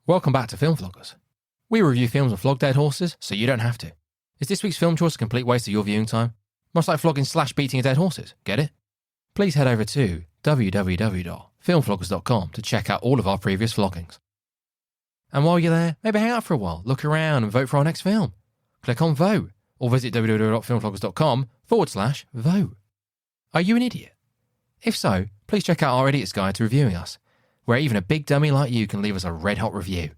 Welcome back to FilmFloggers. We review films and flog dead horses, so you don't have to. Is this week's film choice a complete waste of your viewing time? Much like flogging/beating dead horses, get it? Please head over to www.filmfloggers.com to check out all of our previous floggings. And while you're there, maybe hang out for a while, look around and vote for our next film. Click on vote, or visit www.filmfloggers.com/vote. Are you an idiot? If so, please check out our Idiot's Guide to Reviewing Us, where even a big dummy like you can leave us a red-hot review.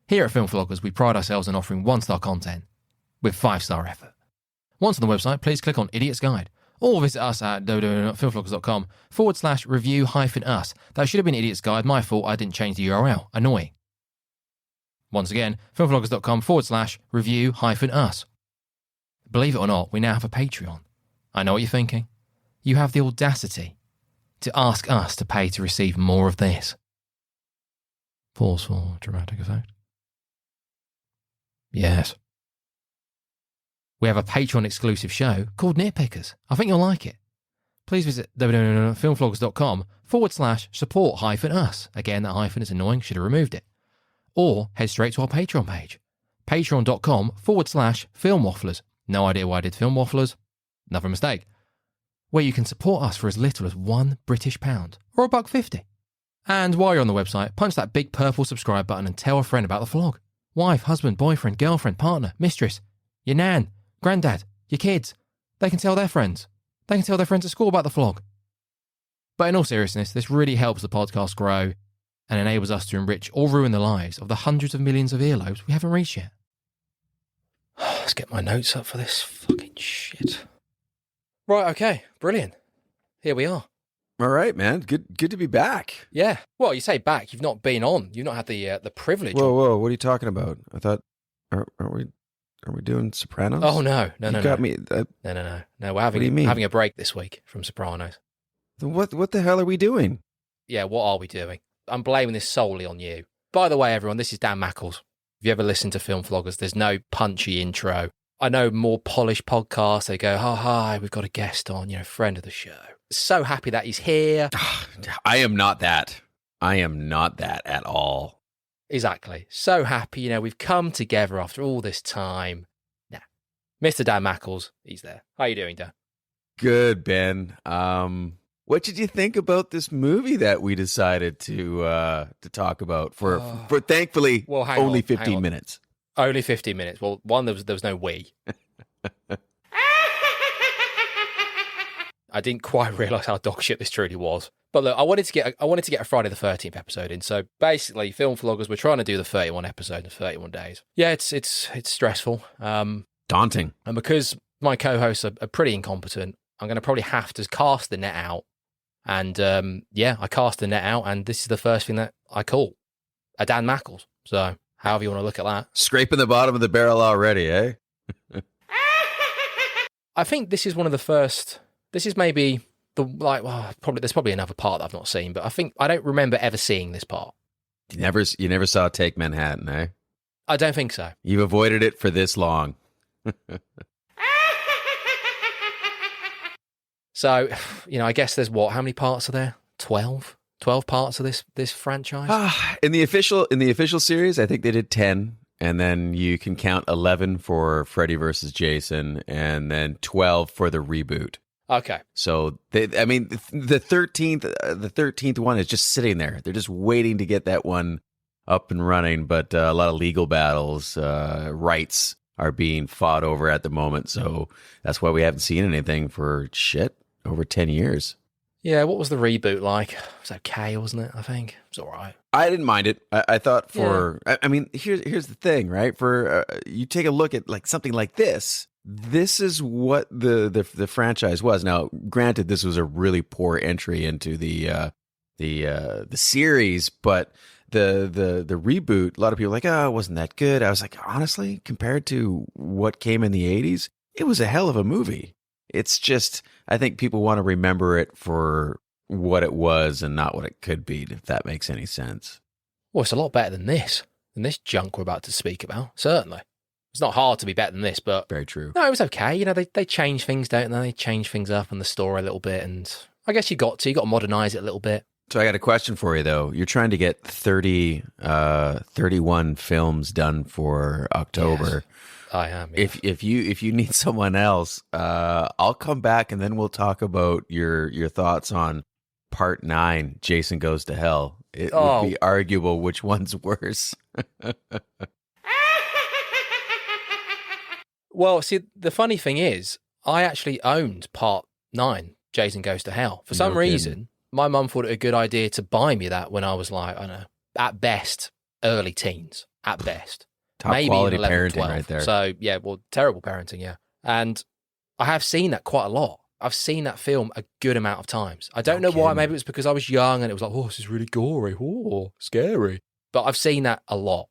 Here at FilmFloggers, we pride ourselves on offering 1-star content with 5-star effort. Once on the website, please click on Idiot's Guide, or visit us at www.filmfloggers.com/review-us. That should have been Idiot's Guide. My fault, I didn't change the URL. Annoying. Once again, filmfloggers.com/review-us. Believe it or not, we now have a Patreon. I know what you're thinking. You have the audacity to ask us to pay to receive more of this. Pause for dramatic effect. Yes. We have a Patreon exclusive show called Nitpickers. I think you'll like it. Please visit www.filmfloggers.com/support-us. Again, that hyphen is annoying, should have removed it. Or head straight to our Patreon page. Patreon.com/filmwafflers. No idea why I did film wafflers. Another mistake. Where you can support us for as little as £1 British or $1.50. And while you're on the website, punch that big purple subscribe button and tell a friend about the vlog. Wife, husband, boyfriend, girlfriend, partner, mistress, your nan, granddad, your kids. They can tell their friends. They can tell their friends at school about the vlog. But in all seriousness, this really helps the podcast grow and enables us to enrich or ruin the lives of the hundreds of millions of earlobes we haven't reached yet. Let's get my notes up for this fucking shit. Right, okay, brilliant. Here we are. All right, man. Good to be back. Yeah. Well, you say back. You've not been on. You've not had the privilege. Whoa. What are you talking about? I thought, are we doing Sopranos? Oh no. You got me. No. We're having a break this week from Sopranos. What the hell are we doing? Yeah. What are we doing? I'm blaming this solely on you. By the way, everyone, this is Dan Machholz. If you ever listen to FilmFloggers, there's no punchy intro. I know more polished podcasts, they go, oh, hi, we've got a guest on, friend of the show. So happy that he's here. I am not that. I am not that at all. Exactly. So happy, we've come together after all this time. Nah. Mr. Dan Machholz, he's there. How you doing, Dan? Good, Ben. What did you think about this movie that we decided to talk about for thankfully only 15 minutes? Only 15 minutes. Well, one, there was no we. I didn't quite realise how dog shit this truly was. But look, I wanted to get a Friday the 13th episode in. So basically, FilmFloggers, we're trying to do the 31 episode in 31 days. Yeah, it's stressful. Daunting. And because my co-hosts are pretty incompetent, I'm going to probably have to cast the net out. And I cast the net out, and this is the first thing that I call a Dan Machholz. So however you want to look at that. Scraping the bottom of the barrel already, eh? I think this is one of the first. This is maybe there's probably another part that I've not seen, but I don't remember ever seeing this part. You never saw Take Manhattan, eh? I don't think so. You've avoided it for this long. So, I guess there's how many parts are there? 12? 12 parts of this franchise? In the official series, I think they did 10, and then you can count 11 for Freddy versus Jason, and then 12 for the reboot. Okay. So the 13th one is just sitting there. They're just waiting to get that one up and running, but a lot of legal battles, rights are being fought over at the moment. So that's why we haven't seen anything for over 10 years. Yeah, what was the reboot like? It was okay, wasn't it? I think it was all right. I didn't mind it. I thought here's the thing, right? For you take a look at something like this. This is what the franchise was. Now, granted, this was a really poor entry into the series, but the reboot. A lot of people were like, oh, it wasn't that good. I was like, honestly, compared to what came in the 80s, it was a hell of a movie. It's just, I think people want to remember it for what it was and not what it could be, if that makes any sense. Well, it's a lot better than this junk we're about to speak about, certainly. It's not hard to be better than this, but... Very true. No, it was okay. They change things, don't they? They change things up in the story a little bit, and I guess you got to modernise it a little bit. So I got a question for you, though. You're trying to get 31 films done for October. Yes, I am. Yeah. If you need someone else, I'll come back and then we'll talk about your thoughts on Part 9, Jason Goes to Hell. It would be arguable which one's worse. Well, see, the funny thing is, I actually owned Part 9, Jason Goes to Hell. For some reason, my mum thought it a good idea to buy me that when I was like, I don't know, at best, early teens, at best. Top maybe quality 11, parenting 12. right there. So, yeah, well, terrible parenting, yeah. And I have seen that quite a lot. I've seen that film a good amount of times. I don't know why. Maybe it was because I was young and it was like, oh, this is really gory. Oh, scary. But I've seen that a lot,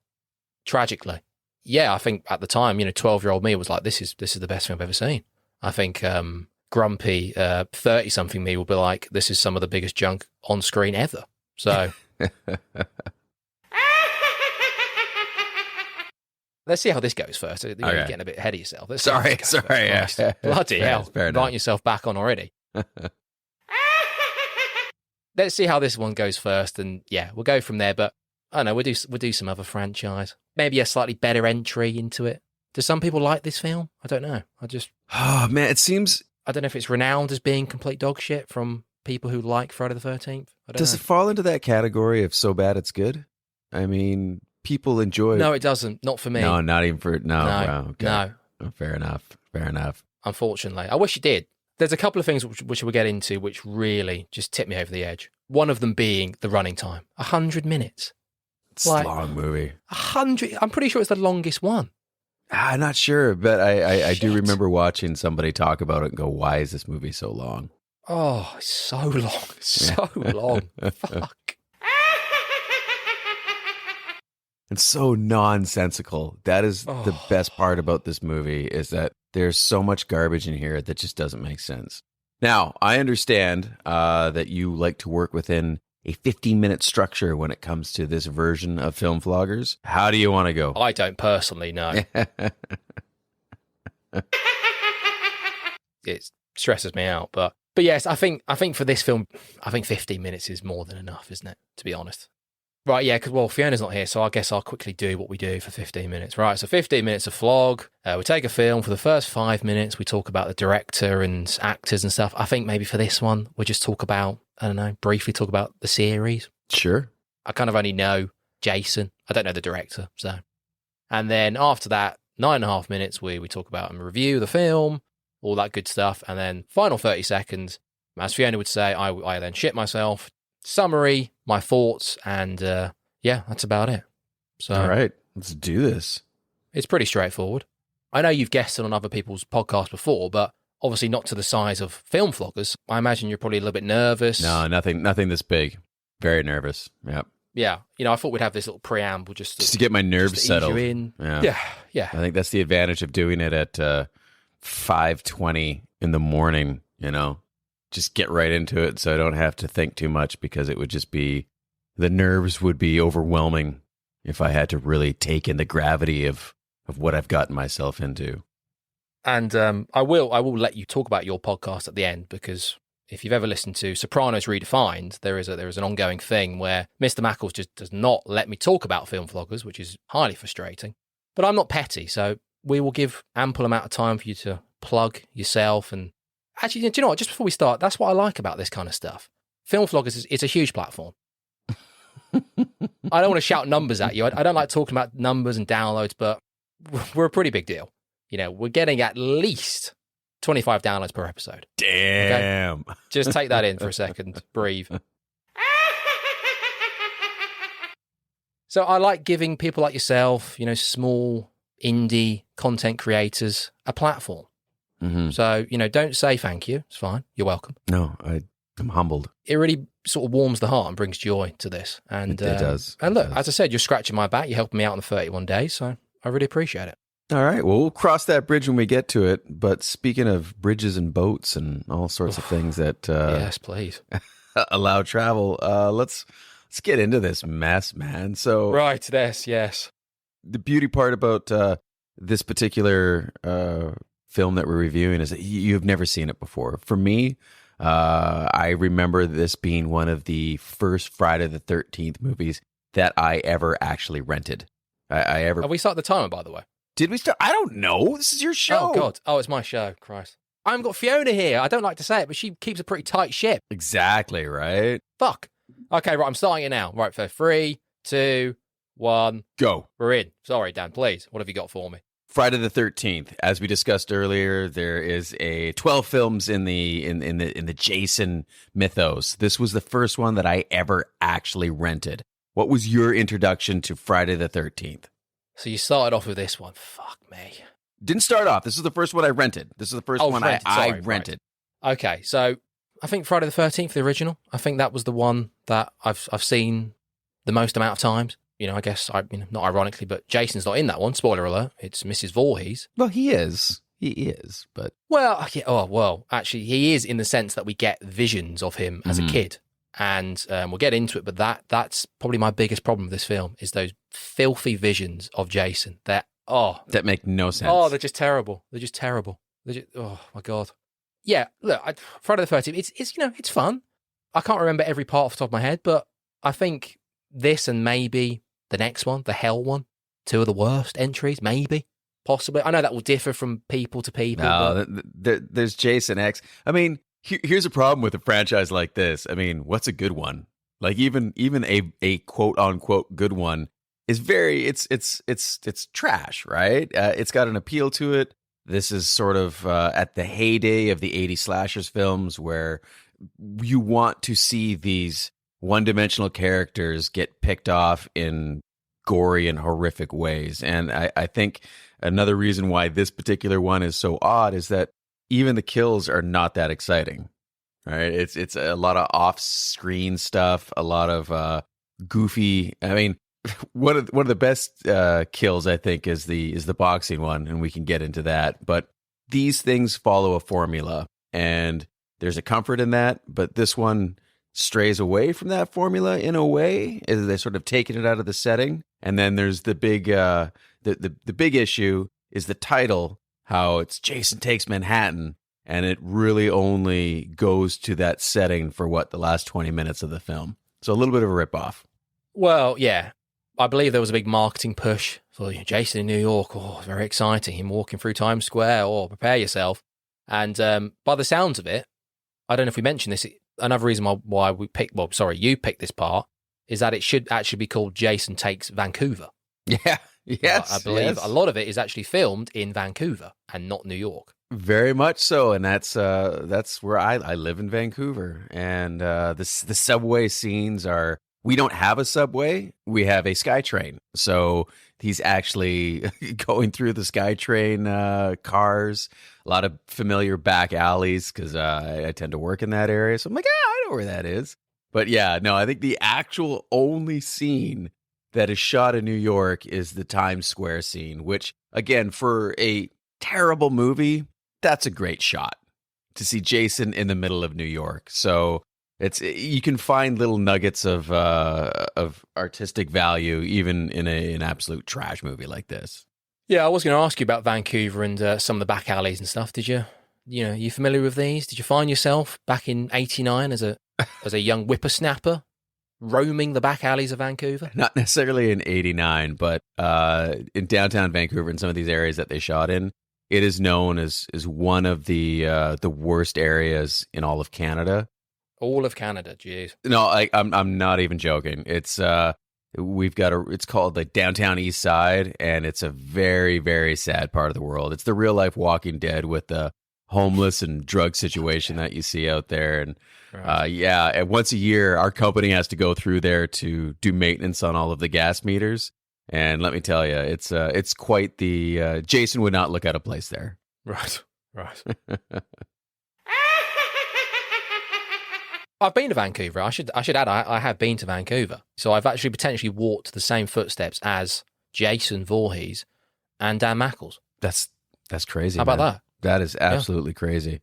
tragically. Yeah, I think at the time, 12-year-old me was like, this is the best film I've ever seen. I think grumpy 30-something me will be like, this is some of the biggest junk on screen ever. So let's see how this goes first. You're getting a bit ahead of yourself. Sorry. Yeah. Bloody hell. Inviting yourself back on already. Let's see how this one goes first. And yeah, we'll go from there. But I don't know, we'll do some other franchise. Maybe a slightly better entry into it. Do some people like this film? I don't know. Oh, man, it seems... I don't know if it's renowned as being complete dog shit from people who like Friday the 13th. Does it fall into that category of so bad it's good? I mean, people enjoy... No, it doesn't. Not for me. No, not even for... No. Wow, okay. No. Oh, fair enough. Unfortunately. I wish it did. There's a couple of things which we'll get into which really just tip me over the edge. One of them being the running time. 100 minutes. It's a long movie. 100. I'm pretty sure it's the longest one. I'm not sure, but I do remember watching somebody talk about it and go, why is this movie so long? Oh, it's so long. So long. Fuck. It's so nonsensical. That is the best part about this movie, is that there's so much garbage in here that just doesn't make sense. Now, I understand that you like to work within a 15-minute structure when it comes to this version of FilmFloggers. How do you want to go? I don't personally know. It stresses me out, but yes, I think for this film, I think 15 minutes is more than enough, isn't it? To be honest. Right, yeah, because, Fiona's not here, so I guess I'll quickly do what we do for 15 minutes. Right, so 15 minutes of flog. We take a film. For the first 5 minutes, we talk about the director and actors and stuff. I think maybe for this one, we'll just talk about, I don't know, briefly talk about the series. Sure. I kind of only know Jason. I don't know the director, so. And then after that, 9.5 minutes, we talk about and review the film, all that good stuff. And then final 30 seconds, as Fiona would say, I then shit myself. Summary, my thoughts, and yeah, that's about it. So, all right, let's do this. It's pretty straightforward. I know you've guested on other people's podcasts before, but obviously not to the size of FilmFloggers. I imagine you're probably a little bit nervous. No, nothing this big. Very nervous. Yep. Yeah, I thought we'd have this little preamble just to get my nerves settled. You in. Yeah. I think that's the advantage of doing it at 5:20 in the morning. Just get right into it so I don't have to think too much, because it would just be, the nerves would be overwhelming if I had to really take in the gravity of what I've gotten myself into. And I will let you talk about your podcast at the end, because if you've ever listened to Sopranos Redefined, there is an ongoing thing where Mr. Machholz just does not let me talk about FilmFloggers, which is highly frustrating. But I'm not petty, so we will give ample amount of time for you to plug yourself. And actually, do you know what? Just before we start, that's what I like about this kind of stuff. FilmFloggers is a huge platform. I don't want to shout numbers at you. I don't like talking about numbers and downloads, but we're a pretty big deal. We're getting at least 25 downloads per episode. Damn. Okay? Just take that in for a second. Breathe. So I like giving people like yourself, small indie content creators, a platform. Mm-hmm. So, don't say thank you. It's fine. You're welcome. No, I'm humbled. It really sort of warms the heart and brings joy to this. And it does. And look, as I said, you're scratching my back. You're helping me out on the 31 days. So I really appreciate it. All right. Well, we'll cross that bridge when we get to it. But speaking of bridges and boats and all sorts of things that yes, please allow travel, let's get into this mess, man. So right, yes. The beauty part about this particular film that we're reviewing is that you've never seen it before. For me, I remember this being one of the first Friday the 13th movies that I ever actually rented. Have we started the timer, by the way? Did we start? I don't know. This is your show. Oh, God. Oh, it's my show. Christ. I haven't got Fiona here. I don't like to say it, but she keeps a pretty tight ship. Exactly, right? Fuck. Okay, right. I'm starting it now. Right, for 3, 2, 1. Go. We're in. Sorry, Dan, please. What have you got for me? Friday the 13th. As we discussed earlier, there is a 12 films in the Jason mythos. This was the first one that I ever actually rented. What was your introduction to Friday the 13th? So you started off with this one. Fuck me. Didn't start off. This is the first one I rented. This is the first one I rented. Right. Okay, so I think Friday the 13th, the original. I think that was the one that I've seen the most amount of times. You know, I guess, not ironically, but Jason's not in that one. Spoiler alert. It's Mrs. Voorhees. Well, he is. He is, but... Well, yeah, well, actually, he is in the sense that we get visions of him as a kid. And we'll get into it, but that's probably my biggest problem with this film, is those filthy visions of Jason. That make no sense. Oh, they're just terrible. Oh, my God. Yeah, look, Friday the 13th, it's fun. I can't remember every part off the top of my head, but I think this and maybe the next one, the Hell one, 2 of the worst entries, maybe, possibly. I know that will differ from people to people. No, there's Jason X. I mean, here's a problem with a franchise like this. I mean, what's a good one? Like even a quote unquote good one is it's trash, right? It's got an appeal to it. This is sort of at the heyday of the 80s slashers films where you want to see these one-dimensional characters get picked off in gory and horrific ways. And I think another reason why this particular one is so odd is that even the kills are not that exciting, right? It's a lot of off-screen stuff, a lot of goofy. I mean, one of the best kills, I think, is the boxing one, and we can get into that. But these things follow a formula, and there's a comfort in that. But this one strays away from that formula in a way, as they sort of taken it out of the setting. And then there's the big the big issue is the title, how it's Jason Takes Manhattan, and it really only goes to that setting for the last 20 minutes of the film. So a little bit of a ripoff. Well, yeah. I believe there was a big marketing push for Jason in New York. Oh, very exciting. Him walking through Times Square. Oh, prepare yourself. And by the sounds of it, I don't know if we mentioned this, another reason why you picked this part is that it should actually be called Jason Takes Vancouver. Yeah, yes. I believe a lot of it is actually filmed in Vancouver and not New York. Very much so, and that's where I live in Vancouver. And the subway scenes are... We don't have a subway. We have a SkyTrain. So he's actually going through the SkyTrain cars, a lot of familiar back alleys because I tend to work in that area. So I'm like, I know where that is. But yeah, no, I think the actual only scene that is shot in New York is the Times Square scene, which, again, for a terrible movie, that's a great shot to see Jason in the middle of New York. So... you can find little nuggets of artistic value even in an absolute trash movie like this. Yeah, I was going to ask you about Vancouver and some of the back alleys and stuff. Did you familiar with these? Did you find yourself back in '89 as a young whippersnapper roaming the back alleys of Vancouver? Not necessarily in '89, but in downtown Vancouver, in some of these areas that they shot in, it is known as one of the worst areas in all of Canada. All of Canada, jeez. No, I'm not even joking. It's it's called like Downtown East Side, and it's a very, very sad part of the world. It's the real life Walking Dead with the homeless and drug situation that you see out there. And right. and once a year, our company has to go through there to do maintenance on all of the gas meters. And let me tell you, it's quite the Jason would not look at a place there. Right. I've been to Vancouver. I should add, I have been to Vancouver. So I've actually potentially walked the same footsteps as Jason Voorhees and Dan Machholz. That's crazy. How about that? That is absolutely crazy.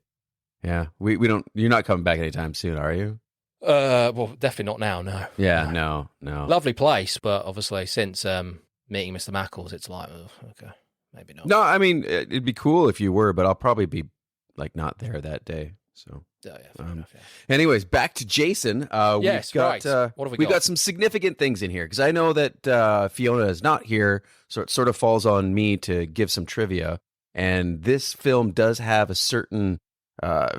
Yeah. We don't... You're not coming back anytime soon, are you? Well, definitely not now, no. Yeah, no. Lovely place, but obviously since meeting Mr. Machholz, it's like, okay, maybe not. No, I mean, it'd be cool if you were, but I'll probably be like not there that day. So, yeah, fair enough, yeah. anyways, back to Jason. Yes, we've got, right. What have we we've got? got some significant things in here because I know that Fiona is not here, so it sort of falls on me to give some trivia. And this film does have a certain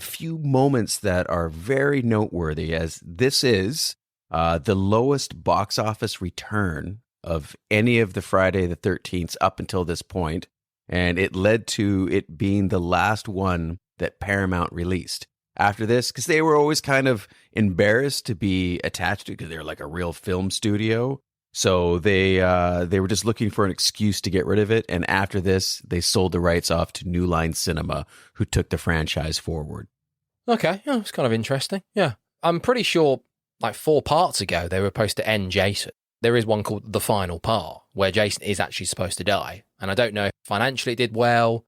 few moments that are very noteworthy, as this is the lowest box office return of any of the Friday the 13th up until this point, and it led to it being the last one that Paramount released. After this, because they were always kind of embarrassed to be attached to, because they're like a real film studio. So they were just looking for an excuse to get rid of it. And after this, they sold the rights off to New Line Cinema, who took the franchise forward. Okay, yeah, it's kind of interesting. Yeah, I'm pretty sure like 4 parts ago they were supposed to end Jason. There is one called The Final Part, where Jason is actually supposed to die. And I don't know if financially it did well.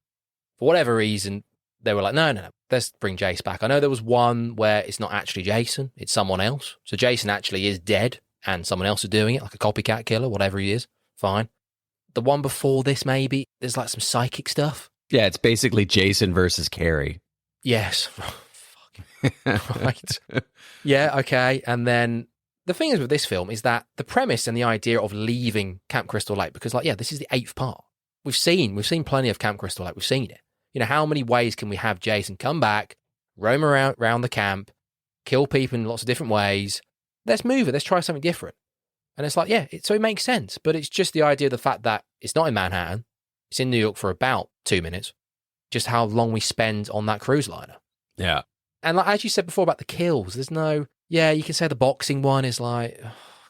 For whatever reason, they were like, no, let's bring Jace back. I know there was one where it's not actually Jason, it's someone else. So Jason actually is dead and someone else is doing it, like a copycat killer, whatever he is. Fine. The one before this, maybe, there's like some psychic stuff. Yeah, it's basically Jason versus Carrie. Yes. Right. Yeah, okay. And then the thing is with this film is that the premise and the idea of leaving Camp Crystal Lake, because like, yeah, this is the 8th part. We've seen plenty of Camp Crystal Lake. We've seen it. You know, how many ways can we have Jason come back, roam around the camp, kill people in lots of different ways? Let's move it. Let's try something different. And it's like, yeah, so it makes sense. But it's just the idea of the fact that it's not in Manhattan. It's in New York for about 2 minutes. Just how long we spend on that cruise liner. Yeah. And like, as you said before about the kills, there's no, yeah, you can say the boxing one is like,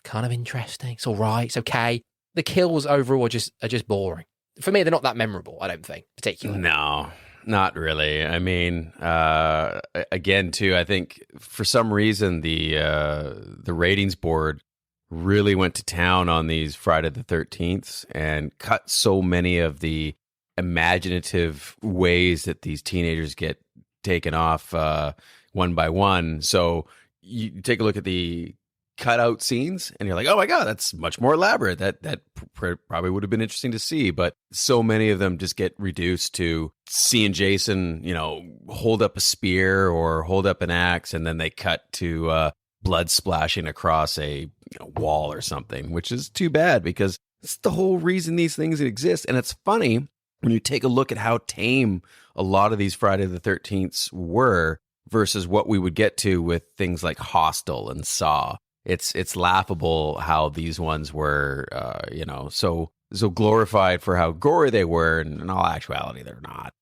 kind of interesting. It's all right. It's okay. The kills overall are just boring. For me, they're not that memorable, I don't think, particularly. No, not really. I mean, again, too, I think for some reason the ratings board really went to town on these Friday the 13th and cut so many of the imaginative ways that these teenagers get taken off one by one. So you take a look at the cutout scenes and you're like, oh my God, that's much more elaborate. That probably would have been interesting to see. But so many of them just get reduced to seeing Jason, hold up a spear or hold up an axe, and then they cut to blood splashing across a wall or something, which is too bad because it's the whole reason these things exist. And it's funny when you take a look at how tame a lot of these Friday the 13th were versus what we would get to with things like Hostel and Saw. It's laughable how these ones were, so glorified for how gory they were, and in all actuality, they're not.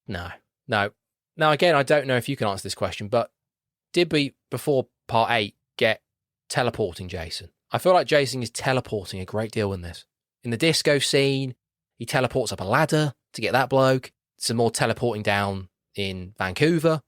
No. Now, again, I don't know if you can answer this question, but did we, before Part 8, get teleporting Jason? I feel like Jason is teleporting a great deal in this. In the disco scene, he teleports up a ladder to get that bloke. Some more teleporting down in Vancouver.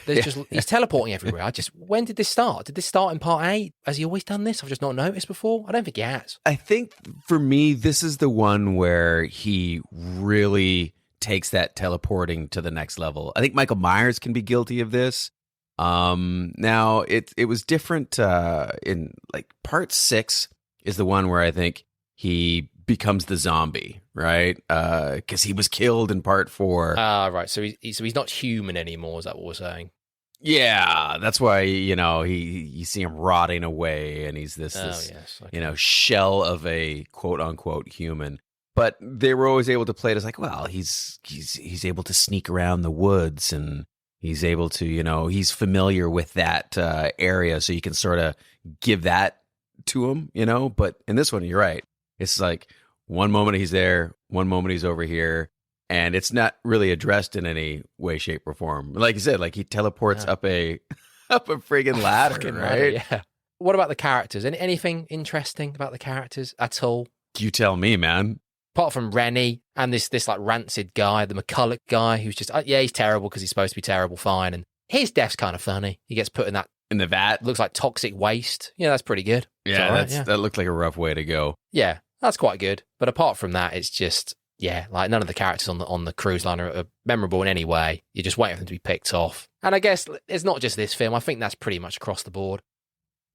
He's teleporting everywhere. When did this start? Did this start in Part 8? Has he always done this? I've just not noticed before. I don't think he has. I think for me, this is the one where he really takes that teleporting to the next level. I think Michael Myers can be guilty of this. Now it was different in like Part 6 is the one where I think he becomes the zombie, right? Because he was killed in Part 4. Right. So he's not human anymore. Is that what we're saying? Yeah, that's why you see him rotting away, and he's this shell of a quote unquote human. But they were always able to play it as like, well, he's able to sneak around the woods, and he's able to he's familiar with that area, so you can sort of give that to him, But in this one, you're right. It's like one moment he's there, one moment he's over here, and it's not really addressed in any way, shape, or form. Like you said, like he teleports up a friggin' ladder, right? Yeah. What about the characters? Anything interesting about the characters at all? You tell me, man. Apart from Rennie and this like rancid guy, the McCulloch guy, who's just he's terrible because he's supposed to be terrible, fine. And his death's kind of funny. He gets put in the vat. Looks like toxic waste. Yeah, that's pretty good. Yeah, that looked like a rough way to go. Yeah. That's quite good. But apart from that, it's just, like none of the characters on the cruise liner are memorable in any way. You're just waiting for them to be picked off. And I guess it's not just this film. I think that's pretty much across the board.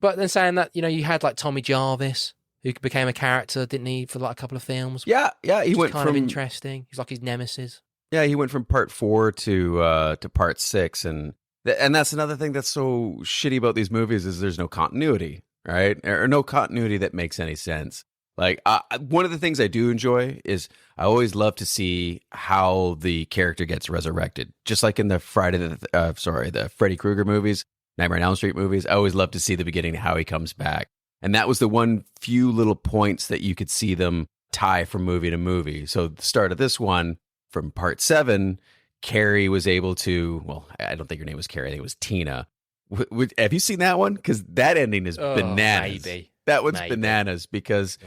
But then saying that, you had like Tommy Jarvis, who became a character, didn't he, for like a couple of films? Yeah. He went kind of interesting. He's like his nemesis. Yeah, he went from Part 4 to Part 6, and And that's another thing that's so shitty about these movies is there's no continuity, right? Or no continuity that makes any sense. Like one of the things I do enjoy is I always love to see how the character gets resurrected. Just like in the the Freddy Krueger movies, Nightmare on Elm Street movies, I always love to see the beginning, how he comes back. And that was the one few little points that you could see them tie from movie to movie. So the start of this one, from part 7, Carrie was able to, well, I don't think her name was Carrie, I think it was Tina. Have you seen that one? Because that ending is bananas. Maybe. That one's bananas because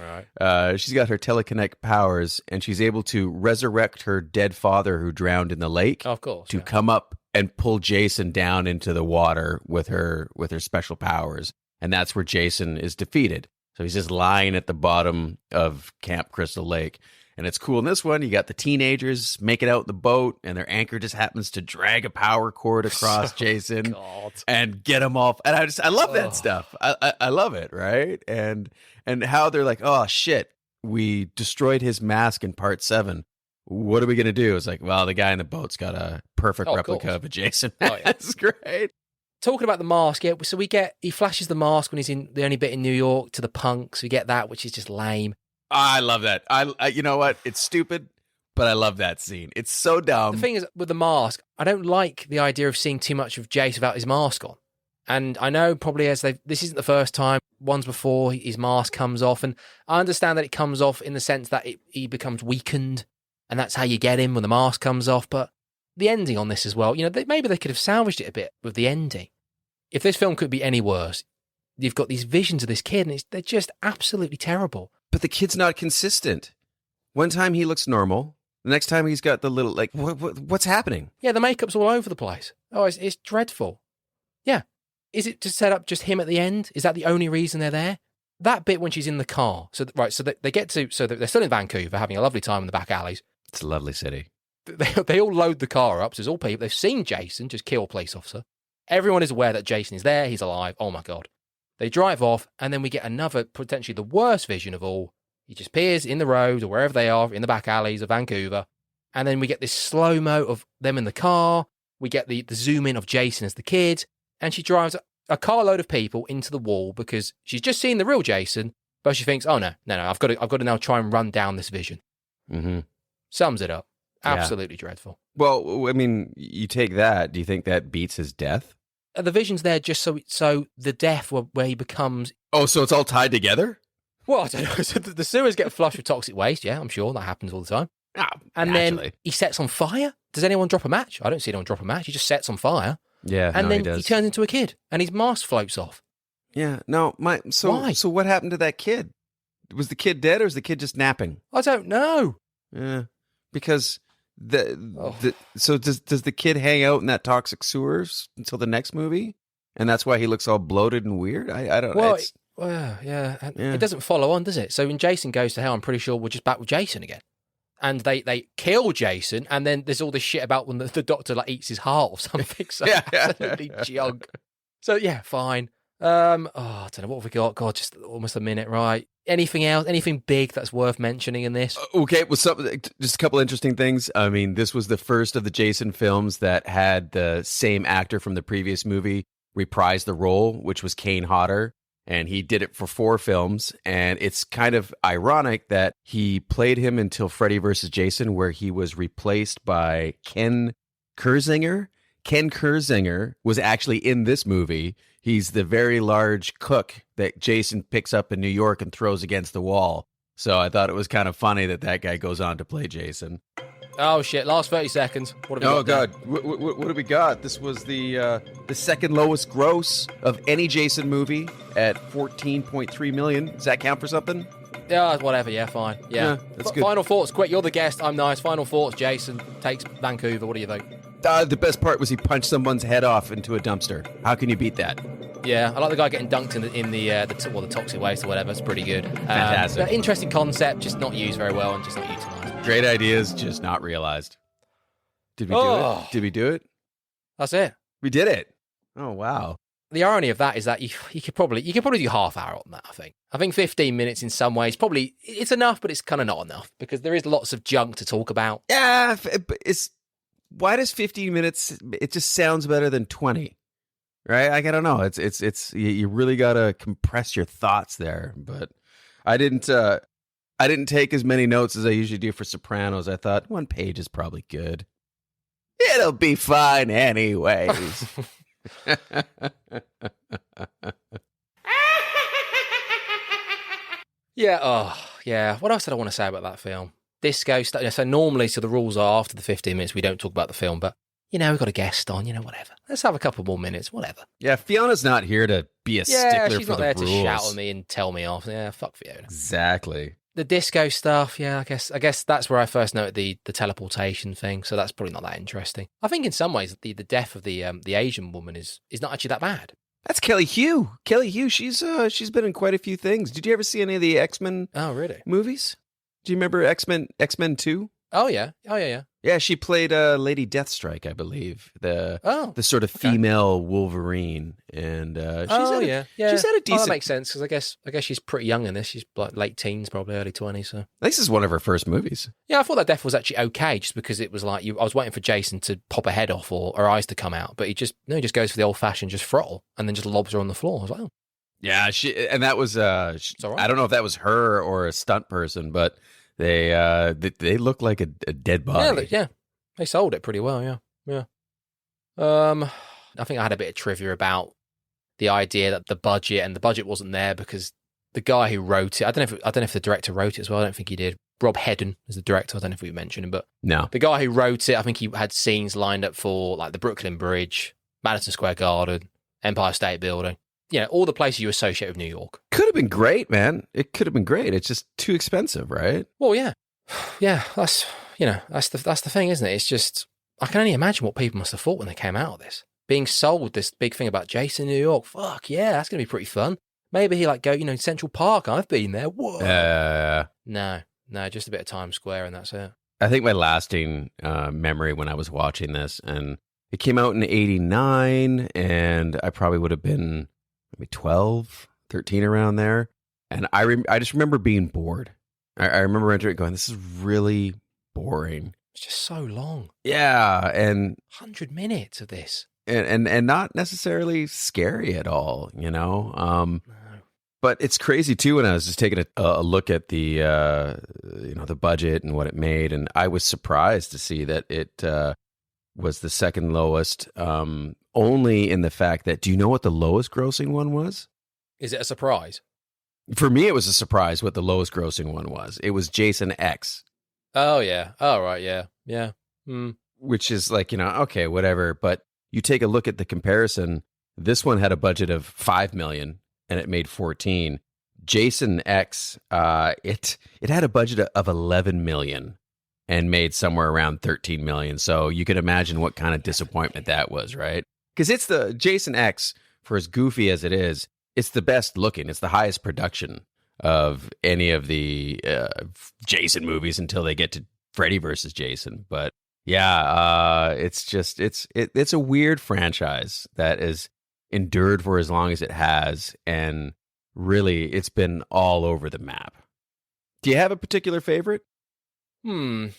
she's got her telekinetic powers and she's able to resurrect her dead father who drowned in the lake. Of course. To come up and pull Jason down into the water with her special powers. And that's where Jason is defeated. So he's just lying at the bottom of Camp Crystal Lake. And it's cool in this one. You got the teenagers making out in the boat, and their anchor just happens to drag a power cord across Jason and get him off. And I love that stuff. I love it, right? And how they're like, oh shit, we destroyed his mask in part 7. What are we gonna do? It's like, well, the guy in the boat's got a perfect replica of a Jason mask. That's great. Talking about the mask, yeah. So he flashes the mask when he's in the only bit in New York to the punks. We get that, which is just lame. I love that. I you know what? It's stupid, but I love that scene. It's so dumb. The thing is, with the mask, I don't like the idea of seeing too much of Jace without his mask on. And I know probably this isn't the first time. Ones before his mask comes off, and I understand that it comes off in the sense that he becomes weakened, and that's how you get him when the mask comes off. But the ending on this as well, maybe they could have salvaged it a bit with the ending. If this film could be any worse, you've got these visions of this kid, and they're just absolutely terrible. But the kid's not consistent. One time he looks normal. The next time he's got the little, like, what's happening? Yeah, the makeup's all over the place. Oh, it's dreadful. Yeah. Is it to set up just him at the end? Is that the only reason they're there? That bit when she's in the car. So they're still in Vancouver having a lovely time in the back alleys. It's a lovely city. They all load the car up. So there's all people. They've seen Jason just kill a police officer. Everyone is aware that Jason is there. He's alive. Oh my God. They drive off, and then we get another, potentially the worst vision of all. He just appears in the road or wherever they are, in the back alleys of Vancouver. And then we get this slow-mo of them in the car. We get the zoom in of Jason as the kid. And she drives a carload of people into the wall because she's just seen the real Jason, but she thinks, oh, no, I've got to now try and run down this vision. Mm-hmm. Sums it up. Absolutely dreadful. Well, I mean, you take that. Do you think that beats his death? The vision's there just so the death where he becomes... Oh, so it's all tied together? Well, I don't know. So the sewers get flushed with toxic waste. Yeah, I'm sure that happens all the time. And naturally. Then he sets on fire. Does anyone drop a match? I don't see anyone drop a match. He just sets on fire. Yeah, and then he does. He turns into a kid, and his mask floats off. Yeah, no, Why? So what happened to that kid? Was the kid dead, or was the kid just napping? I don't know. Yeah, because so does the kid hang out in that toxic sewers until the next movie, and that's why he looks all bloated and weird? I don't know. Well, yeah. It doesn't follow on, does it? So when Jason goes to hell, I'm pretty sure we're just back with Jason again. And they kill Jason, and then there's all this shit about when the doctor eats his heart or something. So absolutely junk. So yeah, fine. I don't know what have we got. God, just almost a minute, right? Anything else? Anything big that's worth mentioning in this? Okay, well, just a couple interesting things. I mean, this was the first of the Jason films that had the same actor from the previous movie reprise the role, which was Kane Hodder. And he did it for 4 films. And it's kind of ironic that he played him until Freddy vs. Jason, where he was replaced by Ken Kirzinger. Ken Kirzinger was actually in this movie. He's the very large cook that Jason picks up in New York and throws against the wall. So I thought it was kind of funny that guy goes on to play Jason. Oh, shit. Last 30 seconds. What have we got? God. What have we got? This was the second lowest gross of any Jason movie at $14.3 million. Does that count for something? Yeah, whatever. Yeah, fine. Yeah. That's good. Final thoughts. Quick, you're the guest. I'm nice. Final thoughts. Jason takes Vancouver. What do you think? The best part was he punched someone's head off into a dumpster. How can you beat that? Yeah, I like the guy getting dunked in the toxic waste or whatever. It's pretty good. Fantastic. Interesting concept, just not used very well and just not utilised. Great ideas, just not realized. Did we do it? Did we do it? That's it. We did it. Oh, wow. The irony of that is that you could probably do half hour on that, I think 15 minutes in some ways, probably, it's enough, but it's kind of not enough because there is lots of junk to talk about. Yeah, why does 15 minutes, it just sounds better than 20, right? Like, I don't know. It's you really got to compress your thoughts there. But I didn't take as many notes as I usually do for Sopranos. I thought 1 page is probably good. It'll be fine anyways. Yeah, yeah. What else did I want to say about that film? Disco stuff. So normally, the rules are after the 15 minutes, we don't talk about the film, but, we've got a guest on, whatever. Let's have a couple more minutes, whatever. Yeah, Fiona's not here to be a stickler she's for not the there rules. to shout at me and tell me off. Yeah, fuck Fiona. Exactly. The disco stuff, yeah, I guess that's where I first noted the teleportation thing, so that's probably not that interesting. I think in some ways, the death of the Asian woman is not actually that bad. That's Kelly Hu. Kelly Hu, she's been in quite a few things. Did you ever see any of the X-Men movies? Do you remember X-Men 2? Oh, yeah. Yeah, she played Lady Deathstrike, I believe. The sort of female Wolverine. And she's had a decent... that makes sense, because I guess she's pretty young in this. She's like late teens, probably early 20s. So. This is one of her first movies. Yeah, I thought that death was actually okay, just because it was like, I was waiting for Jason to pop her head off or her eyes to come out, but he just goes for the old-fashioned just throttle and then just lobs her on the floor. I was like, oh. Yeah, and that was... I don't know if that was her or a stunt person, but... They look like a dead body. Yeah, they sold it pretty well. Yeah. I think I had a bit of trivia about the idea that the budget wasn't there because the guy who wrote it. I don't know if the director wrote it as well. I don't think he did. Rob Hedden is the director. I don't know if we mentioned him, but no, the guy who wrote it. I think he had scenes lined up for like the Brooklyn Bridge, Madison Square Garden, Empire State Building. All the places you associate with New York. Could have been great, man. It could have been great. It's just too expensive, right? Well, yeah. That's the thing, isn't it? It's just, I can only imagine what people must have thought when they came out of this. Being sold this big thing about Jason, New York. Fuck, yeah, that's going to be pretty fun. Maybe he go, Central Park. I've been there. Whoa. No, just a bit of Times Square and that's it. I think my lasting memory when I was watching this, and it came out in 89, and I probably would have been maybe 12, 13 around there. And I just remember being bored. I remember entering it going, this is really boring. It's just so long. Yeah. And 100 minutes of this. And not necessarily scary at all, No. But it's crazy too. When I was just taking a look at the, the budget and what it made, and I was surprised to see that it was the second lowest, only in the fact that, do you know what the lowest grossing one was? Is it a surprise? For me, it was a surprise what the lowest grossing one was. It was Jason X. Oh, yeah. Oh, right. Yeah. Yeah. Which is like, okay, whatever. But you take a look at the comparison. This one had a budget of $5 million and it made 14. Jason X, it had a budget of 11 million and made somewhere around 13 million. So you could imagine what kind of disappointment that was, right? Because it's the Jason X, for as goofy as it is, it's the best looking. It's the highest production of any of the Jason movies until they get to Freddy versus Jason. But yeah, it's a weird franchise that has endured for as long as it has, and really, it's been all over the map. Do you have a particular favorite? It's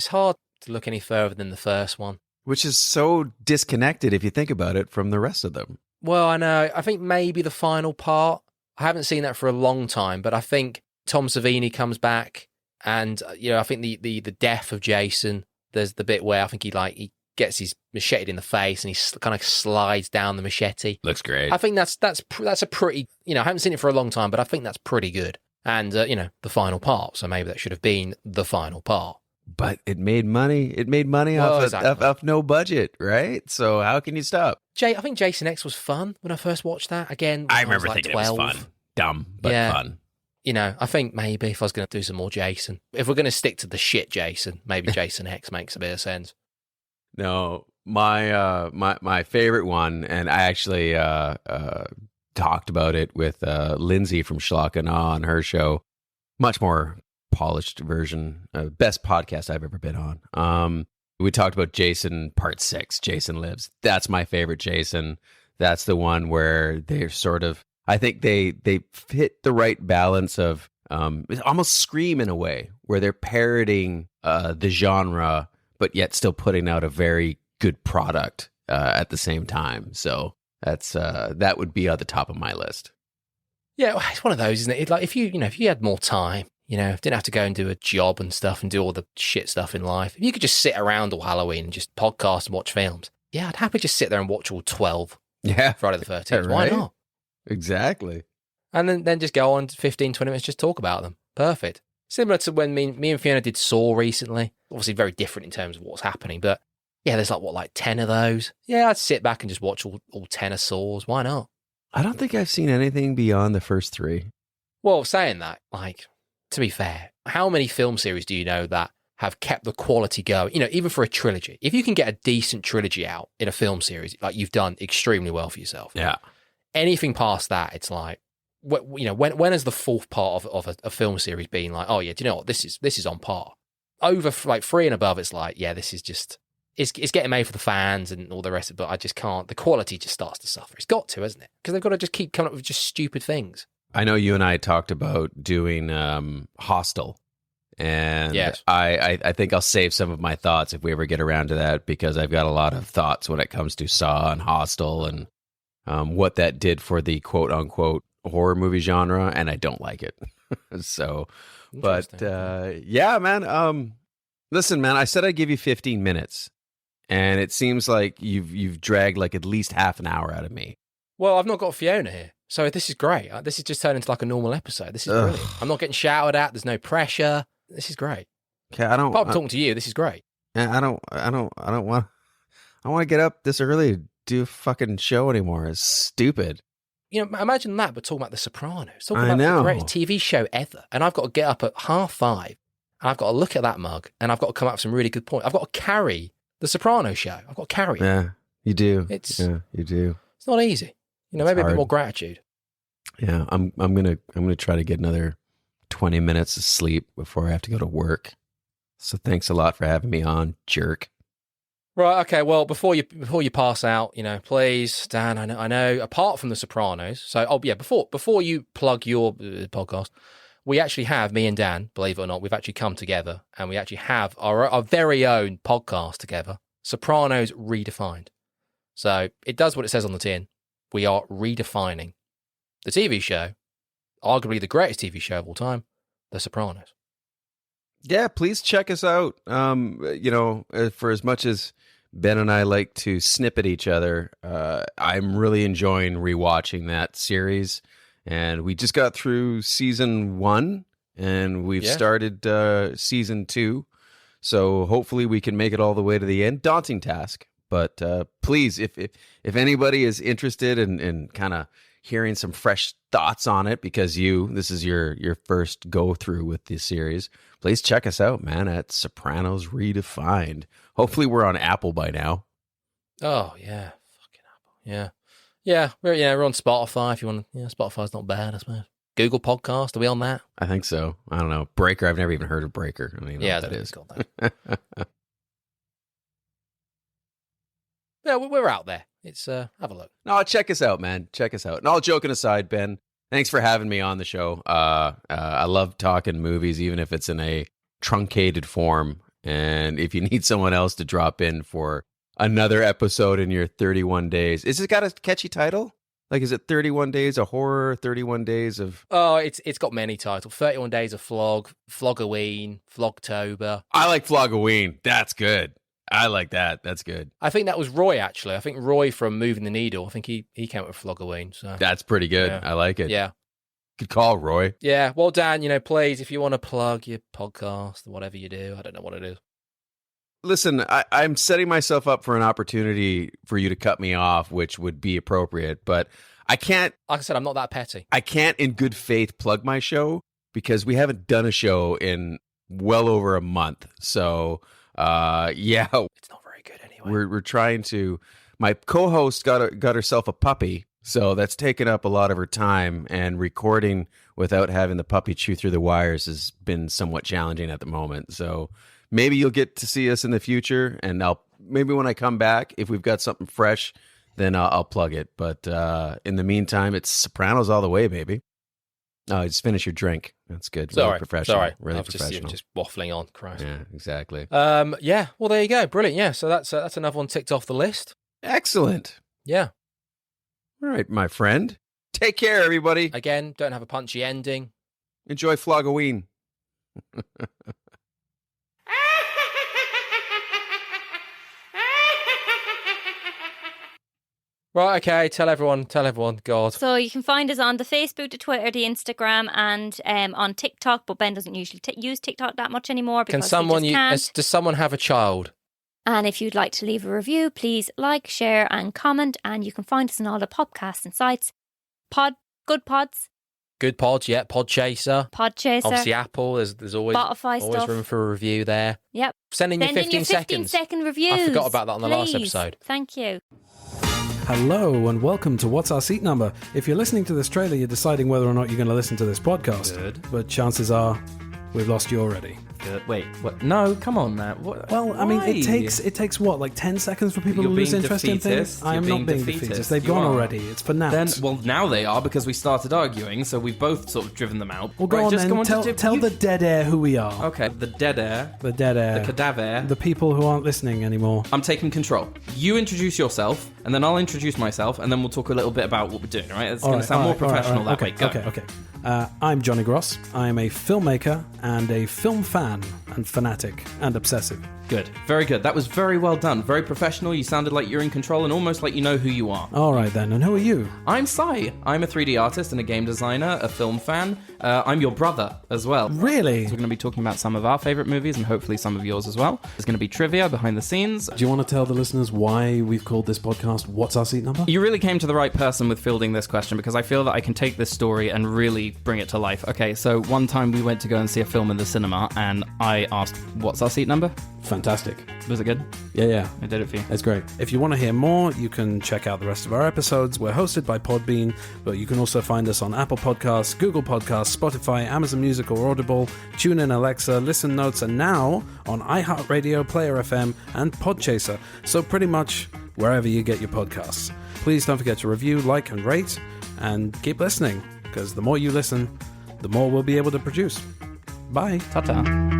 hard to look any further than the first one. Which is so disconnected, if you think about it, from the rest of them. Well, I know. I think maybe the final part. I haven't seen that for a long time, but I think Tom Savini comes back, and I think the death of Jason. There's the bit where I think he gets his machete in the face, and he kind of slides down the machete. Looks great. I think that's a pretty. I haven't seen it for a long time, but I think that's pretty good. And the final part. So maybe that should have been the final part. But it made money. It made money off no budget, right? So how can you stop? I think Jason X was fun when I first watched that. Again, I remember thinking 12. It was fun. Dumb, but fun. I think maybe if I was going to do some more Jason, if we're going to stick to the shit Jason, maybe Jason X makes a bit of sense. No, my favorite one, and I actually talked about it with Lindsay from Schlock and Awe on her show. Much more polished version, best podcast I've ever been on. We talked about Jason Part 6, Jason Lives. That's my favorite Jason. That's the one where they're sort of, I think they hit the right balance of almost Scream in a way, where they're parroting the genre but yet still putting out a very good product at the same time. So that's that would be at the top of my list. Yeah, it's one of those, isn't it? Like if you had more time, didn't have to go and do a job and stuff and do all the shit stuff in life. If you could just sit around all Halloween and just podcast and watch films, yeah, I'd happily just sit there and watch all 12 Friday the 13th. Right? Why not? Exactly. And then just go on 15, 20 minutes, just talk about them. Perfect. Similar to when me and Fiona did Saw recently. Obviously very different in terms of what's happening, but yeah, there's like 10 of those. Yeah, I'd sit back and just watch all 10 of Saws. Why not? I don't think I've seen anything beyond the first 3. Well, saying that, to be fair, how many film series do you know that have kept the quality going? Even for a trilogy. If you can get a decent trilogy out in a film series, you've done extremely well for yourself. Yeah. Anything past that, it's like, when has the fourth part of a film series been like, oh yeah, do you know what, this is on par? Over 3 and above, it's like, yeah, this is just, it's getting made for the fans and all the rest of it, but I just can't, the quality just starts to suffer. It's got to, hasn't it? Because they've got to just keep coming up with just stupid things. I know you and I talked about doing Hostel, and yes. I think I'll save some of my thoughts if we ever get around to that, because I've got a lot of thoughts when it comes to Saw and Hostel and what that did for the quote-unquote horror movie genre, and I don't like it. So, but yeah, man. Listen, man, I said I'd give you 15 minutes, and it seems like you've dragged like at least half an hour out of me. Well, I've not got Fiona here, so this is great. This is just turned into like a normal episode. This is brilliant. I'm not getting shouted at. There's no pressure. This is great. Okay, Apart from talking to you, this is great. I don't want to get up this early to do a fucking show anymore. It's stupid. Imagine that, but talking about The Sopranos. Talking I about know. the greatest TV show ever. And I've got to get up at 5:30, and I've got to look at that mug, and I've got to come up with some really good points. I've got to carry The Sopranos show. I've got to carry it. Yeah, you do. Yeah, you do. It's not easy. Maybe a bit more gratitude. Yeah, I'm gonna try to get another 20 minutes of sleep before I have to go to work. So thanks a lot for having me on, jerk. Right, okay, well, before you pass out, please, Dan, I know, apart from The Sopranos, so, before you plug your podcast, we actually have, me and Dan, believe it or not, we've actually come together, and we actually have our very own podcast together, Sopranos Redefined. So, it does what it says on the tin. We are redefining the TV show, arguably the greatest TV show of all time, The Sopranos. Yeah, please check us out. For as much as Ben and I like to snip at each other, I'm really enjoying rewatching that series. And we just got through season 1, and we've started season 2. So hopefully we can make it all the way to the end. Daunting task. But please, if anybody is interested in kind of hearing some fresh thoughts on it, because this is your first go through with this series, please check us out, man, at Sopranos Redefined. Hopefully we're on Apple by now. Oh yeah, fucking Apple. Yeah. We're on Spotify if you want. Yeah, Spotify's not bad, I suppose. Google Podcast, are we on that? I think so. I don't know. Breaker, I've never even heard of Breaker. I don't even know what that is. Called that. Yeah, we're out there. It's have a look. No, check us out, man. Check us out. And all joking aside, Ben, thanks for having me on the show. I love talking movies, even if it's in a truncated form. And if you need someone else to drop in for another episode in your 31 days, is it got a catchy title? Like, is it 31 Days of Horror, 31 Days of... Oh, it's got many titles. 31 Days of Flogoween, Flogtober. I like Flogoween. That's good. I like that. That's good. I think that was Roy, actually. I think Roy from Moving the Needle, I think he came up with Flogoween. So. That's pretty good. Yeah. I like it. Yeah. Good call, Roy. Yeah. Well, Dan, please, if you want to plug your podcast, whatever you do, I don't know what it is. Listen, I'm setting myself up for an opportunity for you to cut me off, which would be appropriate, but I can't... Like I said, I'm not that petty. I can't, in good faith, plug my show because we haven't done a show in well over a month. So... yeah, it's not very good anyway. We're trying to. My co-host got herself a puppy, so that's taken up a lot of her time. And recording without having the puppy chew through the wires has been somewhat challenging at the moment. So maybe you'll get to see us in the future, and maybe when I come back, if we've got something fresh, then I'll plug it. But in the meantime, it's Sopranos all the way, baby. Oh, just finish your drink. That's good. Sorry, really professional. sorry. Really I'm professional. just waffling on. Christ. Yeah, exactly. Yeah. Well, there you go. Brilliant. Yeah. So that's another one ticked off the list. Excellent. Yeah. All right, my friend. Take care, everybody. Again, don't have a punchy ending. Enjoy Flogoween. Right, okay, tell everyone, God. So you can find us on the Facebook, the Twitter, the Instagram, and on TikTok, but Ben doesn't usually use TikTok that much anymore because Does someone have a child? And if you'd like to leave a review, please like, share, and comment, and you can find us on all the podcasts and sites. Good Pods. Good Pods, yeah, Podchaser. Obviously Apple, there's always Spotify always stuff. room for a review there. Yep. Send in your 15 seconds. 15-second reviews. I forgot about that on the last please. episode. Thank you. Hello and welcome to What's Our Seat Number. If you're listening to this trailer, you're deciding whether or not you're going to listen to this podcast. Good. But chances are we've lost you already. Wait, what? No, come on, Matt. What? Well, I mean, Why? it takes what, like 10 seconds for people You're to lose being interest in things? defeatist. I am You're not being being defeatist. defeatist. They've You gone are. already. It's for now. Then, well, now they are because we started arguing, so we've both sort of driven them out. Well, go on just then. go on Tell the dead air who we are. Okay, the dead air, The dead air. the cadaver. The people who aren't listening anymore. I'm taking control. You introduce yourself, and then I'll introduce myself, and then we'll talk a little bit about what we're doing, all right? It's going to sound more professional that way. Go. Okay. I'm Johnny Gross. I am a filmmaker and a film fan and fanatic and obsessive. Good. Very good. That was very well done. Very professional. You sounded like you're in control and almost like you know who you are. All right then, and who are you? I'm Sai. I'm a 3D artist and a game designer, a film fan. I'm your brother as well. Really? So we're going to be talking about some of our favourite movies and hopefully some of yours as well. There's going to be trivia behind the scenes. Do you want to tell the listeners why we've called this podcast What's Our Seat Number? You really came to the right person with fielding this question because I feel that I can take this story and really bring it to life. Okay, so one time we went to go and see a film in the cinema and I asked, what's our seat number? Fantastic. Was it good? Yeah. I did it for you. It's great. If you want to hear more, you can check out the rest of our episodes. We're hosted by Podbean, but you can also find us on Apple Podcasts, Google Podcasts, Spotify, Amazon Music or Audible, TuneIn, Alexa, Listen Notes, and now on iHeartRadio, Player FM, and Podchaser. So pretty much wherever you get your podcasts. Please don't forget to review, like, and rate, and keep listening, because the more you listen, the more we'll be able to produce. Bye. Ta-ta.